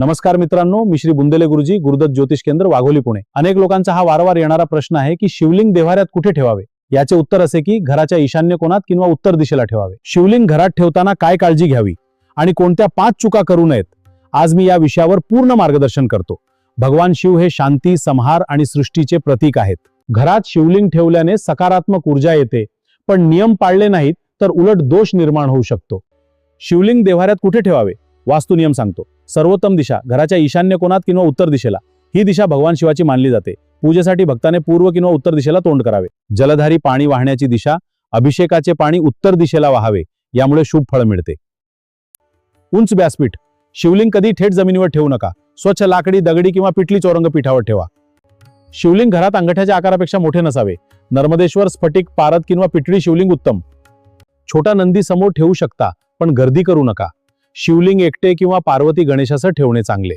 नमस्कार मित्रांनो, मी श्री बुंदेले गुरुजी, गुरुदत्त ज्योतिष केंद्र, वाघोली, पुणे. अनेक लोकांचा हा वारंवार येणारा प्रश्न आहे की शिवलिंग देव्हाऱ्यात कुठे ठेवावे. याचे उत्तर असे की घराच्या ईशान्य कोणात किंवा उत्तर दिशेला ठेवावे. शिवलिंग घरात ठेवताना काय काळजी घ्यावी आणि कोणत्या 5 चुका करू नयेत, आज मी या विषयावर पूर्ण मार्गदर्शन करतो. भगवान शिव हे शांती, संहार आणि सृष्टीचे प्रतीक आहेत. घरात शिवलिंग ठेवल्याने सकारात्मक ऊर्जा येते, पण नियम पाळले नाहीत तर उलट दोष निर्माण होऊ शकतो. शिवलिंग देव्हाऱ्यात कुठे ठेवावे, वास्तू नियम सांगतो. सर्वोत्तम दिशा घराच्या ईशान्य कोणात किंवा उत्तर दिशेला. ही दिशा भगवान शिवाची मानली जाते. पूजेसाठी भक्ताने पूर्व किंवा उत्तर दिशेला तोंड करावे. जलधारी पाणी वाहण्याची दिशा, अभिषेकाचे पाणी उत्तर दिशेला वाहावे, यामुळे शुभ फळ मिळते. उंच व्यासपीठ, शिवलिंग कधी थेट जमिनीवर ठेवू नका. स्वच्छ लाकडी, दगडी किंवा पिठली चौरंग पीठावर ठेवा. शिवलिंग घरात अंगठ्याच्या आकारापेक्षा मोठे नसावे. नर्मदेश्वर, स्फटिक, पारद किंवा पिठळी शिवलिंग उत्तम. छोटा नंदी समोर ठेवू शकता, पण गर्दी करू नका. शिवलिंग एकटे किंवा पार्वती गणेशासह ठेवणे चांगले.